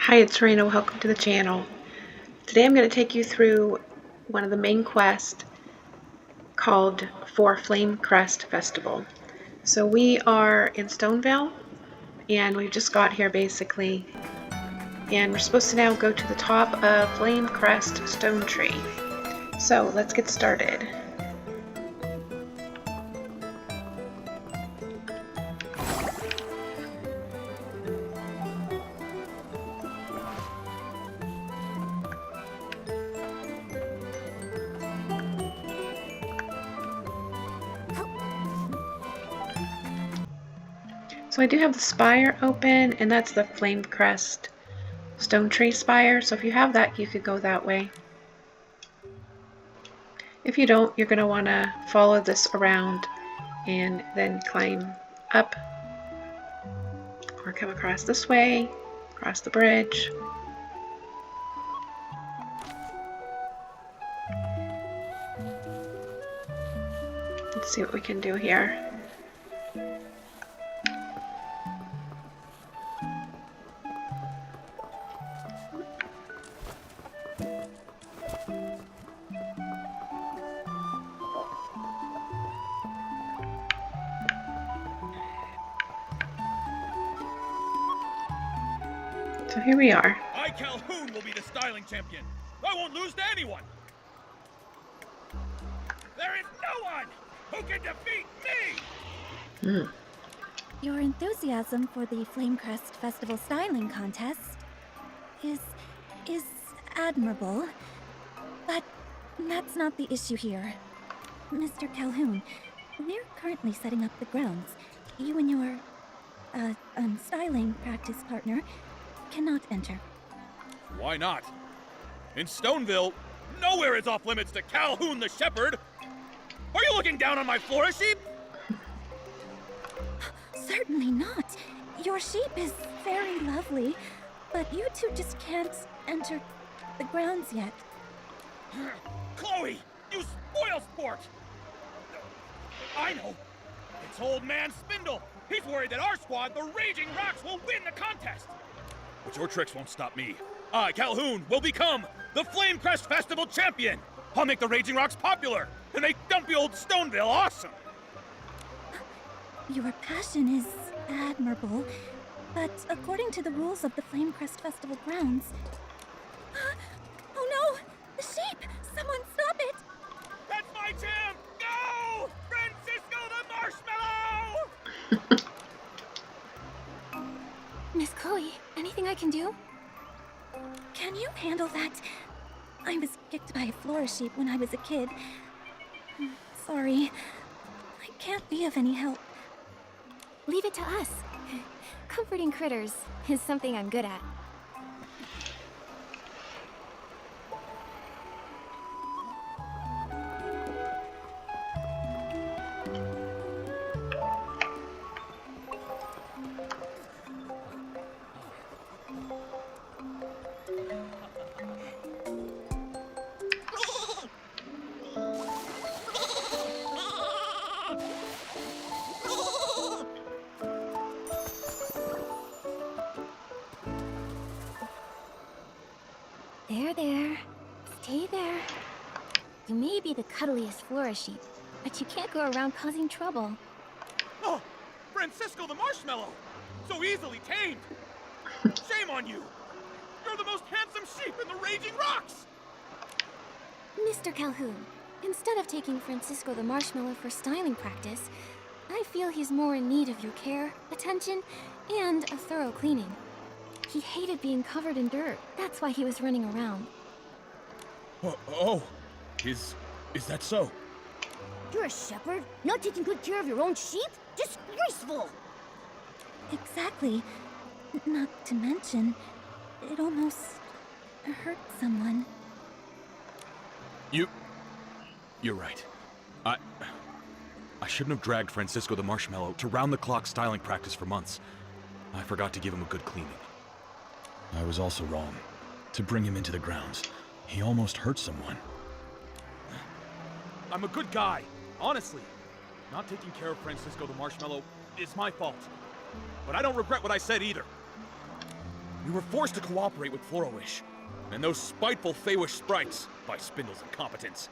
Hi, it's Rena. Welcome to the channel. Today I'm going to take you through one of the main quests called FOR FLAMECREST FESTIVAL. So we are in Stoneville and we've just got here basically, and we're supposed to now go to the top of Flamecrest Stonetree. So let's get started. So I do have the spire open, and that's the Flamecrest Stonetree spire. So if you have that, you could go that way. If you don't, you're going to want to follow this around and then climb up or come across this way, across the bridge. Let's see what we can do here. So here we are. I, Calhoun, will be the styling champion. I won't lose to anyone. There is no one who can defeat me! Your enthusiasm for the Flamecrest Festival Styling Contest is admirable, but that's not the issue here. Mr. Calhoun, we're currently setting up the grounds. You and your, styling practice partner cannot enter. Why not? In Stoneville, nowhere is off limits to Calhoun the Shepherd. Are you looking down on my FOR sheep? Certainly not. Your sheep is very lovely, but you two just can't enter the grounds yet. Chloe, you spoil sport! I know. It's old man Spindle. He's worried that our squad, the Raging Rocks, will win the contest. But your tricks won't stop me. I, Calhoun, will become the Flamecrest Festival champion. I'll make the Raging Rocks popular and make dumpy old Stoneville awesome. Your passion is admirable, but according to the rules of the Flamecrest Festival grounds... Oh no! The sheep! Someone stop it! That's my jam! Go! Francisco the Marshmallow! Miss Chloe, anything I can do? Can you handle that? I was kicked by a floor sheep when I was a kid. Sorry. I can't be of any help. Leave it to us. Comforting critters is something I'm good at. There. Stay there. You may be the cuddliest Flora sheep, but you can't go around causing trouble. Oh, Francisco the Marshmallow! So easily tamed! Shame on you! You're the most handsome sheep in the Raging Rocks! Mr. Calhoun, instead of taking Francisco the Marshmallow for styling practice, I feel he's more in need of your care, attention, and a thorough cleaning. He hated being covered in dirt. That's why he was running around. Is that so? You're a shepherd? Not taking good care of your own sheep? Disgraceful! Exactly. Not to mention, it almost hurt someone. You're right. I shouldn't have dragged Francisco the Marshmallow to round-the-clock styling practice for months. I forgot to give him a good cleaning. I was also wrong. To bring him into the grounds, he almost hurt someone. I'm a good guy, honestly. Not taking care of Francisco the Marshmallow is my fault. But I don't regret what I said either. We were forced to cooperate with Florowish, and those spiteful Feywish sprites by Spindle's incompetence.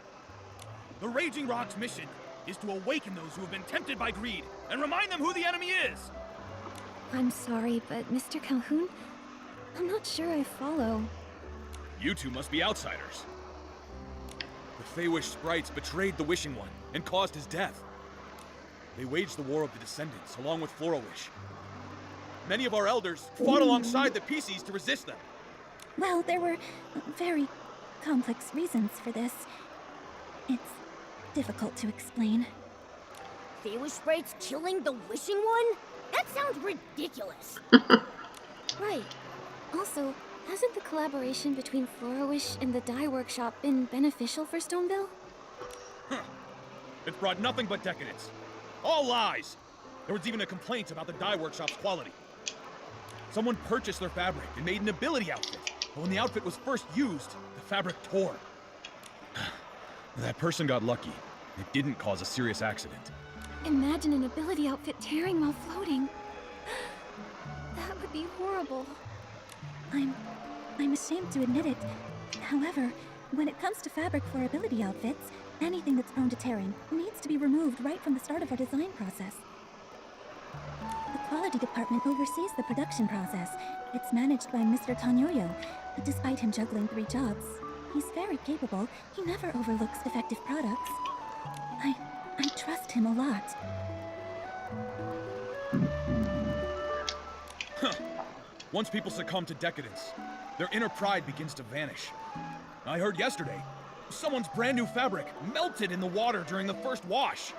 The Raging Rock's mission is to awaken those who have been tempted by greed and remind them who the enemy is. I'm sorry, but Mr. Calhoun, I'm not sure I follow. You two must be outsiders. The Feywish sprites betrayed the Wishing One and caused his death. They waged the War of the Descendants along with Florowish. Many of our elders fought alongside the PCs to resist them. Well, there were very complex reasons for this. It's difficult to explain. Feywish sprites killing the Wishing One? That sounds ridiculous. Right. Also, hasn't the collaboration between Florowish and the dye workshop been beneficial for Stoneville? It's brought nothing but decadence. All lies. There was even a complaint about the dye workshop's quality. Someone purchased their fabric and made an ability outfit. But when the outfit was first used, the fabric tore. That person got lucky. It didn't cause a serious accident. Imagine an ability outfit tearing while floating. That would be horrible. I'm ashamed to admit it. However, when it comes to fabric for ability outfits, anything that's prone to tearing needs to be removed right from the start of our design process. The quality department oversees the production process. It's managed by Mr. Tanyoyo, but despite him juggling 3 jobs, he's very capable. He never overlooks defective products. I trust him a lot. Once people succumb to decadence, their inner pride begins to vanish. I heard yesterday, someone's brand new fabric melted in the water during the first wash.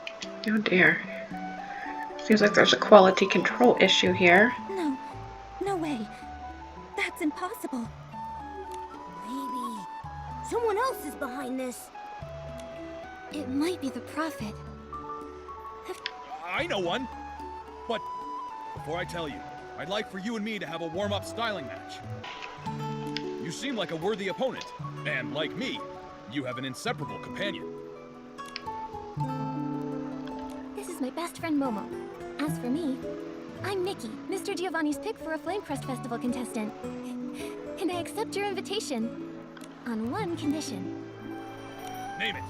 Oh dear. Seems like there's a quality control issue here. No way. That's impossible. Maybe someone else is behind this. It might be the Prophet. I know one. But before I tell you, I'd like for you and me to have a warm-up styling match. You seem like a worthy opponent, and like me, you have an inseparable companion. This is my best friend Momo. As for me, I'm Nikki, Mr. Giovanni's pick for a Flamecrest Festival contestant. And I accept your invitation. On one condition. Name it.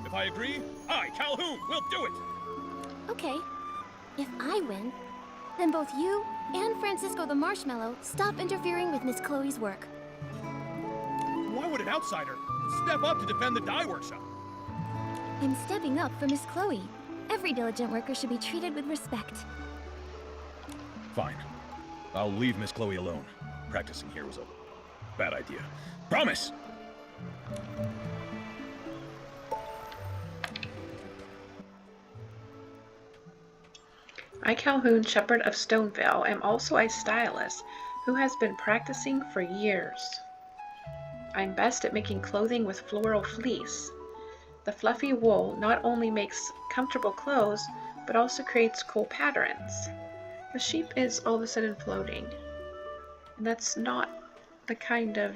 If I agree, I, Calhoun, will do it. Okay. If I win, then both you and Francisco the Marshmallow stop interfering with Miss Chloe's work. Why would an outsider step up to defend the dye workshop? I'm stepping up for Miss Chloe. Every diligent worker should be treated with respect. Fine. I'll leave Miss Chloe alone. Practicing here was a bad idea. Promise! I, Calhoun, Shepherd of Stoneville, am also a stylist who has been practicing for years. I'm best at making clothing with floral fleece. The fluffy wool not only makes comfortable clothes, but also creates cool patterns. The sheep is all of a sudden floating. And that's not the kind of...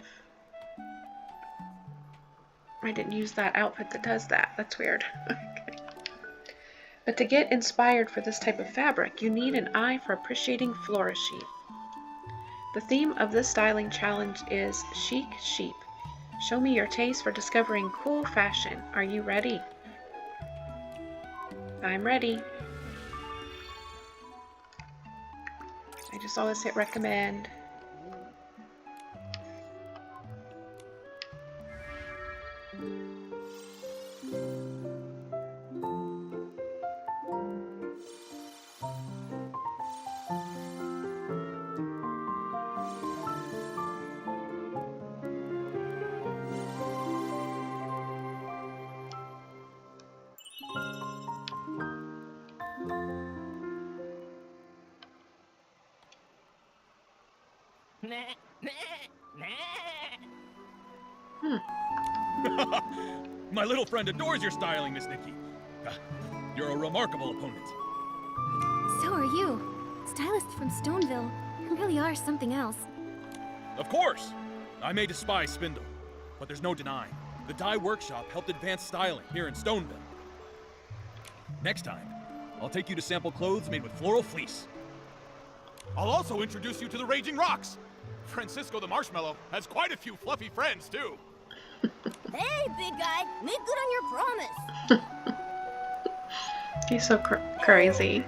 I didn't use that outfit that does that. That's weird. Okay. But to get inspired for this type of fabric, you need an eye for appreciating flora sheep. The theme of this styling challenge is Chic Sheep. Show me your taste for discovering cool fashion. Are you ready? I'm ready. I just always hit recommend. My little friend adores your styling, Miss Nikki. You're a remarkable opponent. So are you. Stylists from Stoneville really are something else. Of course! I may despise Spindle, but there's no denying. The dye workshop helped advance styling here in Stoneville. Next time, I'll take you to sample clothes made with floral fleece. I'll also introduce you to the Raging Rocks. Francisco the Marshmallow has quite a few fluffy friends, too. Hey, big guy, make good on your promise. He's so crazy.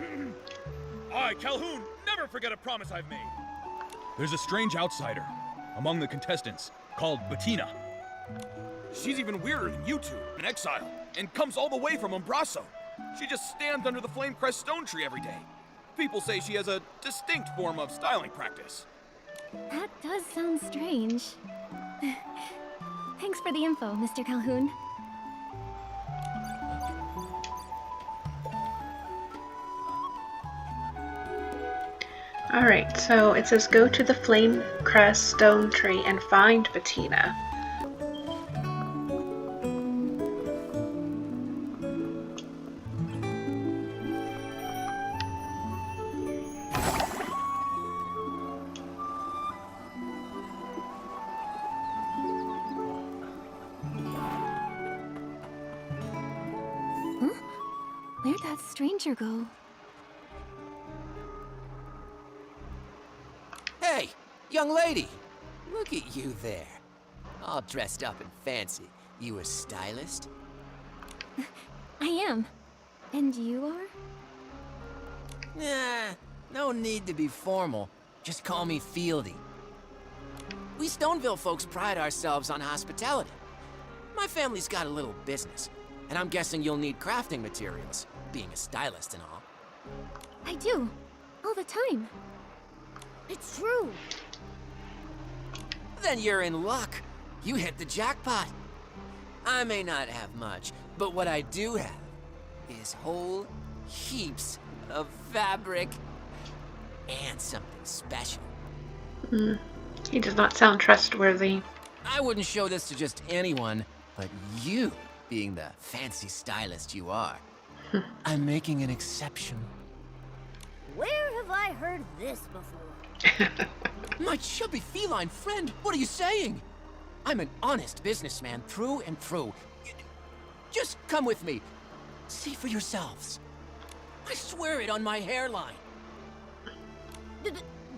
I, Calhoun, never forget a promise I've made. There's a strange outsider among the contestants called Bettina. She's even weirder than you two, in exile, and comes all the way from Umbraso. She just stands under the Flamequest Stonetree every day. People say she has a distinct form of styling practice. That does sound strange. Thanks for the info, Mr. Calhoun. Alright, so it says go to the Flamecrest Stonetree and find Bettina. Where'd that stranger go? Hey, young lady! Look at you there. All dressed up and fancy. You a stylist? I am. And you are? Nah, no need to be formal. Just call me Fieldy. We Stoneville folks pride ourselves on hospitality. My family's got a little business, and I'm guessing you'll need crafting materials, being a stylist and all. I do. All the time. It's true. Then you're in luck. You hit the jackpot. I may not have much, but what I do have is whole heaps of fabric and something special. He does not sound trustworthy. I wouldn't show this to just anyone, but you, being the fancy stylist you are, I'm making an exception. Where have I heard this before? My chubby feline friend, what are you saying? I'm an honest businessman through and through. Just come with me. See for yourselves. I swear it on my hairline.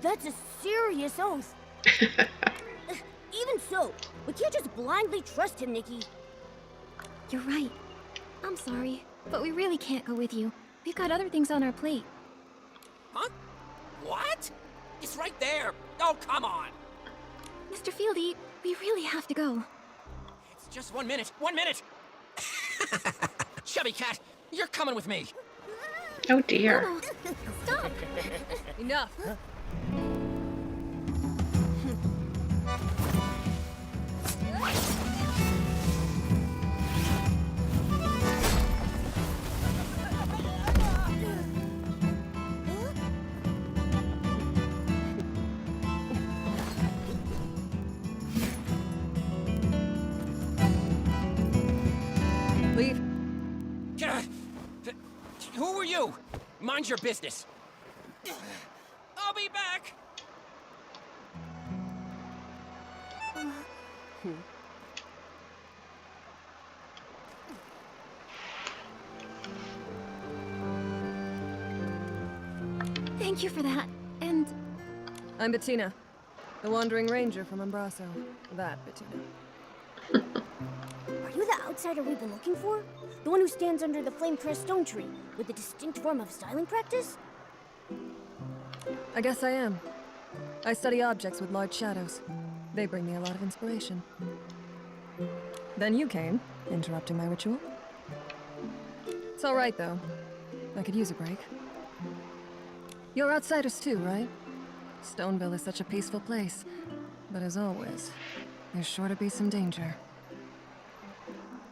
That's a serious oath. Even so, we can't just blindly trust him, Nikki. You're right. I'm sorry, but we really can't go with you. We've got other things on our plate. Huh? What? It's right there. Oh, come on. Mr. Fieldy, we really have to go. It's just 1 minute. 1 minute. Chubby cat, you're coming with me. Oh dear. Oh, stop! Enough. Leave. Who were you? Mind your business. I'll be back. Thank you for that. And I'm Bettina, the Wandering Ranger from Umbraso. That Bettina. Are you the outsider we've been looking for? The one who stands under the Flamecrest Stonetree with a distinct form of styling practice? I guess I am. I study objects with large shadows. They bring me a lot of inspiration. Then you came, interrupting my ritual. It's all right, though. I could use a break. You're outsiders too, right? Stoneville is such a peaceful place. But as always, there's sure to be some danger.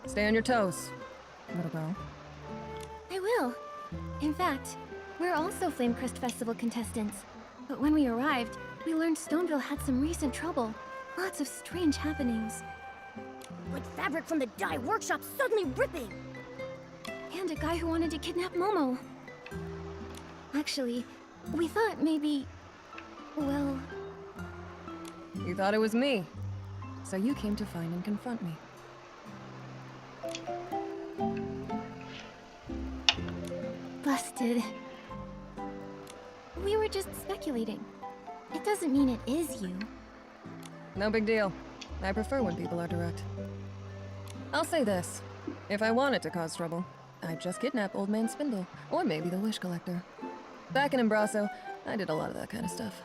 Stay on your toes, little girl. I will. In fact, we're also Flamecrest Festival contestants. But when we arrived, we learned Stoneville had some recent trouble. Lots of strange happenings. Like fabric from the dye workshop suddenly ripping! And a guy who wanted to kidnap Momo. Actually, we thought maybe... well... You thought it was me. So you came to find and confront me. Busted. We were just speculating. It doesn't mean it is you. No big deal. I prefer when people are direct. I'll say this. If I wanted to cause trouble, I'd just kidnap Old Man Spindle, or maybe the Wish Collector. Back in Embraso, I did a lot of that kind of stuff.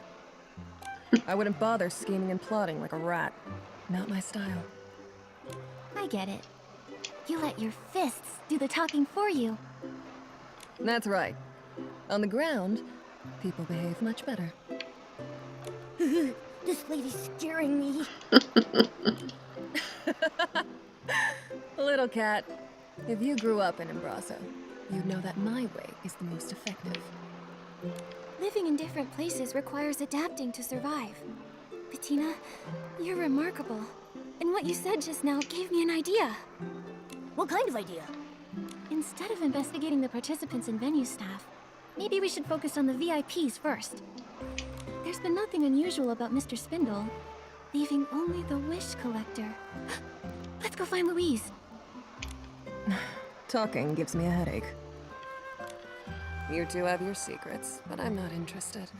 I wouldn't bother scheming and plotting like a rat. Not my style. I get it. You let your fists do the talking for you. That's right. On the ground, people behave much better. This lady's scaring me. Little cat, if you grew up in Embraso, you'd know that my way is the most effective. Living in different places requires adapting to survive. Bettina, you're remarkable. And what you said just now gave me an idea. What kind of idea? Instead of investigating the participants and venue staff, maybe we should focus on the VIPs first. There's been nothing unusual about Mr. Spindle, leaving only the Wish Collector. Let's go find Louise. Talking gives me a headache. You two have your secrets, but I'm not interested.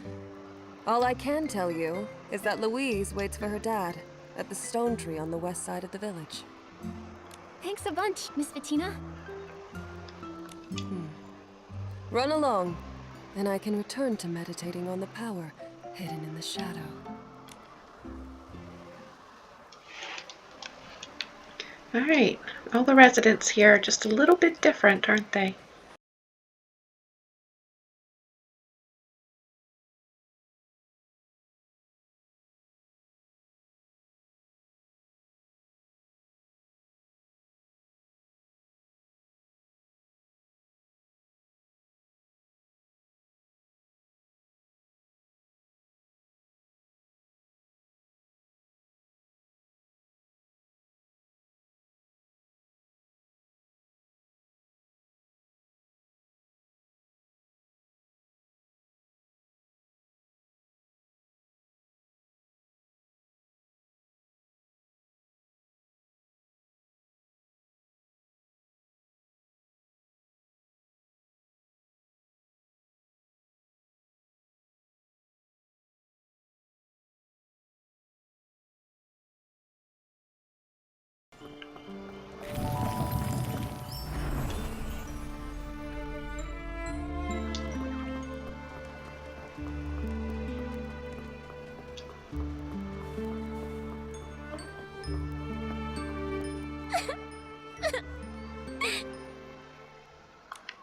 All I can tell you is that Louise waits for her dad at the Stonetree on the west side of the village. Thanks a bunch, Miss Bettina. Run along, and I can return to meditating on the power hidden in the shadow. Alright, all the residents here are just a little bit different, aren't they?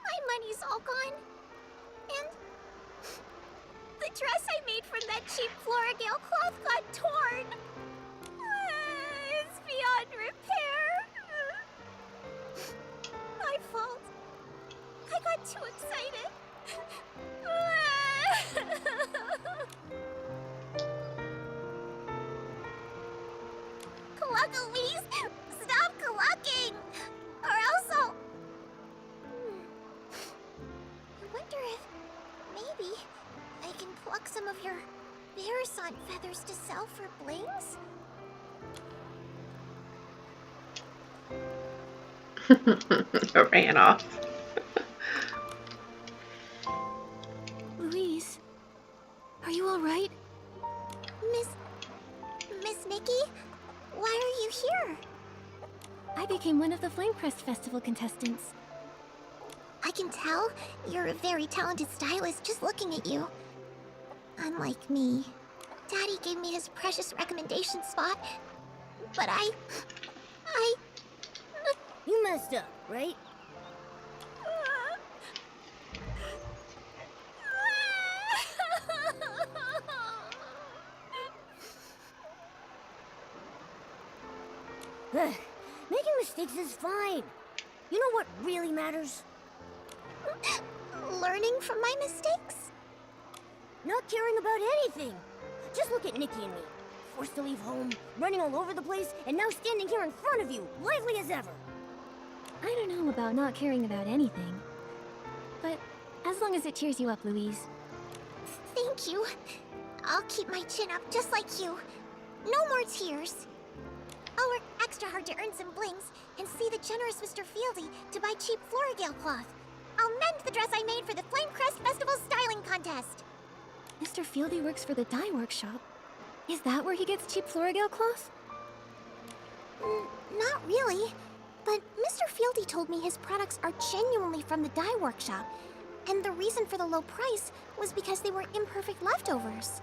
My money's all gone. And the dress I made from that cheap Floragale cloth got torn. It's beyond repair. My fault. I got too excited. Cluck, Louise! Stop clucking! Or else I'll... I wonder if maybe I can pluck some of your Bearsant feathers to sell for blings? Ran off. Louise, are you all right? Miss Nikki? Why are you here? I became one of the Flamequest Festival contestants. I can tell you're a very talented stylist just looking at you. Unlike me. Daddy gave me his precious recommendation spot, but I... You messed up, right? Making mistakes is fine. You know what really matters? Learning from my mistakes? Not caring about anything. Just look at Nikki and me. Forced to leave home, running all over the place, and now standing here in front of you, lively as ever. I don't know about not caring about anything. But as long as it cheers you up, Louise. Thank you. I'll keep my chin up just like you. No more tears. I'll work extra hard to earn some blings and see the generous Mr. Fieldy to buy cheap Floragale cloth. I'll mend the dress I made for the Flamecrest Festival styling contest. Mr. Fieldy works for the dye workshop. Is that where he gets cheap Florigale cloth? Not really. But Mr. Fieldy told me his products are genuinely from the dye workshop. And the reason for the low price was because they were imperfect leftovers.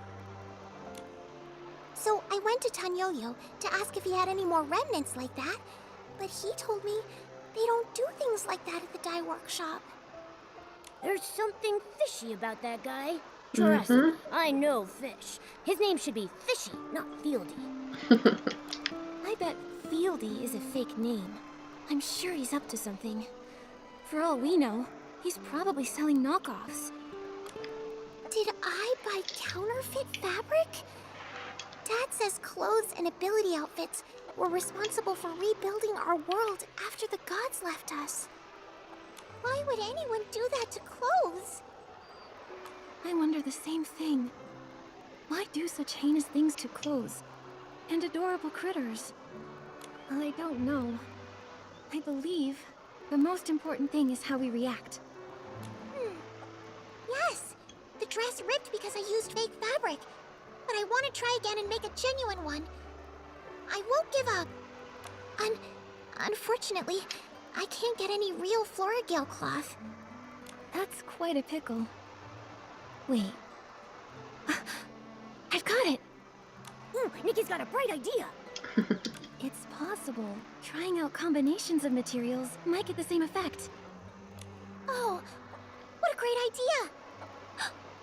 So I went to Tanyoyo to ask if he had any more remnants like that. But he told me they don't do things like that at the dye workshop. There's something fishy about that guy. Trust me, I know fish. His name should be Fishy, not Fieldy. I bet Fieldy is a fake name. I'm sure he's up to something. For all we know, he's probably selling knockoffs. Did I buy counterfeit fabric? Dad says clothes and ability outfits were responsible for rebuilding our world after the gods left us. Why would anyone do that to clothes? I wonder the same thing. Why do such heinous things to clothes? And adorable critters? I don't know. I believe the most important thing is how we react. Yes! The dress ripped because I used fake fabric. But I want to try again and make a genuine one. I won't give up. Unfortunately, I can't get any real Florigale cloth. That's quite a pickle. Wait. I've got it! Nikki's got a bright idea. It's possible. Trying out combinations of materials might get the same effect. Oh, what a great idea!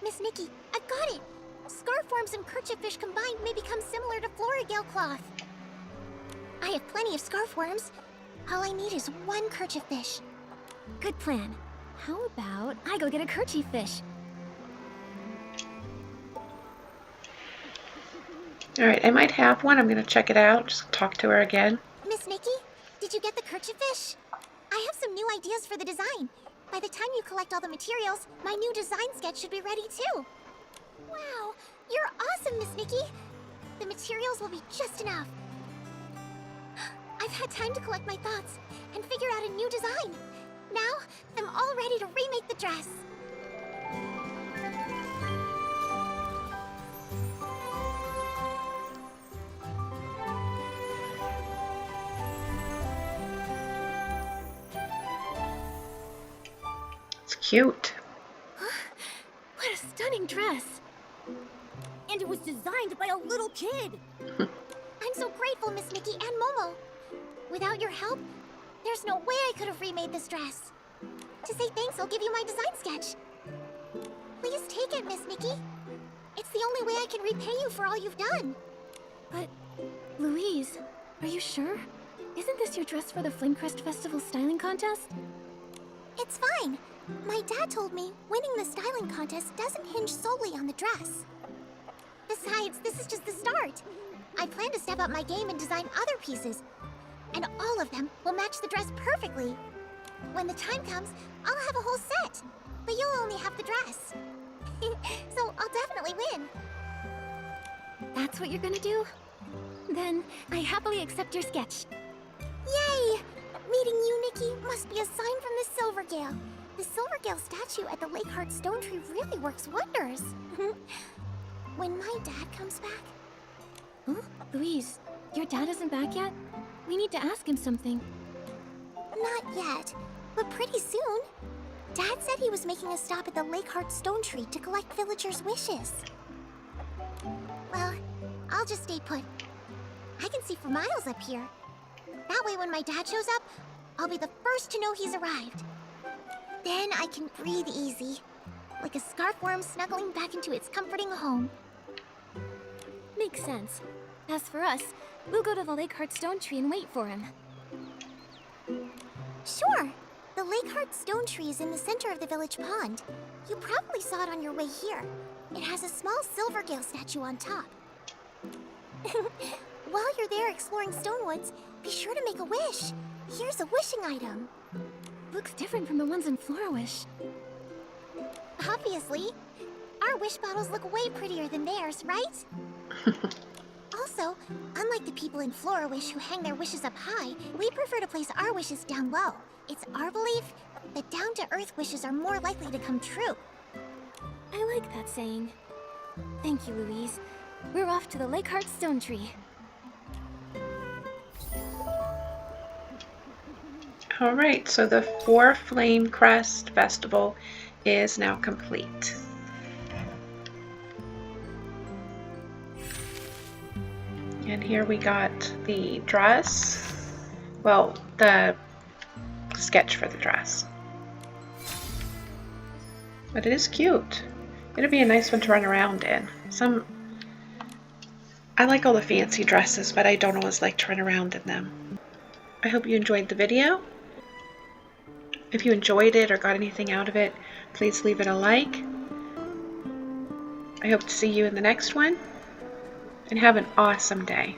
Miss Nikki, I've got it! Scarf worms and kerchief fish combined may become similar to Florigale cloth. I have plenty of scarf worms. All I need is one kerchief fish. Good plan. How about I go get a kerchief fish? Alright, I might have one. I'm going to check it out. Just talk to her again. Miss Nikki, did you get the kerchief fish? I have some new ideas for the design. By the time you collect all the materials, my new design sketch should be ready too. Wow, you're awesome, Miss Nikki. The materials will be just enough. I've had time to collect my thoughts and figure out a new design. Now, I'm all ready to remake the dress. It's cute. What a stunning dress! And it was designed by a little kid. I'm so grateful, Miss Nikki and Momo. Without your help, there's no way I could have remade this dress. To say thanks, I'll give you my design sketch. Please take it, Miss Nikki. It's the only way I can repay you for all you've done. But, Louise, are you sure? Isn't this your dress for the Flamecrest Festival styling contest? It's fine. My dad told me winning the styling contest doesn't hinge solely on the dress. Besides, this is just the start. I plan to step up my game and design other pieces. And all of them will match the dress perfectly. When the time comes, I'll have a whole set. But you'll only have the dress. So I'll definitely win. That's what you're gonna do? Then I happily accept your sketch. Yay! Meeting you, Nikki, must be a sign from the Silvergale. The Silvergale statue at the Lakeheart Stonetree really works wonders. When my dad comes back... Huh? Louise, your dad isn't back yet? We need to ask him something. Not yet, but pretty soon. Dad said he was making a stop at the Lakeheart Stonetree to collect villagers' wishes. Well, I'll just stay put. I can see for miles up here. That way when my dad shows up, I'll be the first to know he's arrived. Then I can breathe easy, like a scarf worm snuggling back into its comforting home. Makes sense. As for us, we'll go to the Lakeheart Stonetree and wait for him. Sure. The Lakeheart Stonetree is in the center of the village pond. You probably saw it on your way here. It has a small Silvergale statue on top. While you're there exploring Stonewoods, be sure to make a wish. Here's a wishing item. Looks different from the ones in Florawish. Obviously. Our wish bottles look way prettier than theirs, right? Also, unlike the people in Florawish who hang their wishes up high, we prefer to place our wishes down low. It's our belief that down-to-earth wishes are more likely to come true. I like that saying. Thank you, Louise. We're off to the Lakeheart Stonetree. Alright, so the FOR FLAMECREST Festival is now complete. And here we got the dress. Well, the sketch for the dress. But it is cute. It'll be a nice one to run around in. I like all the fancy dresses, but I don't always like to run around in them. I hope you enjoyed the video. If you enjoyed it or got anything out of it, please leave it a like. I hope to see you in the next one, and have an awesome day.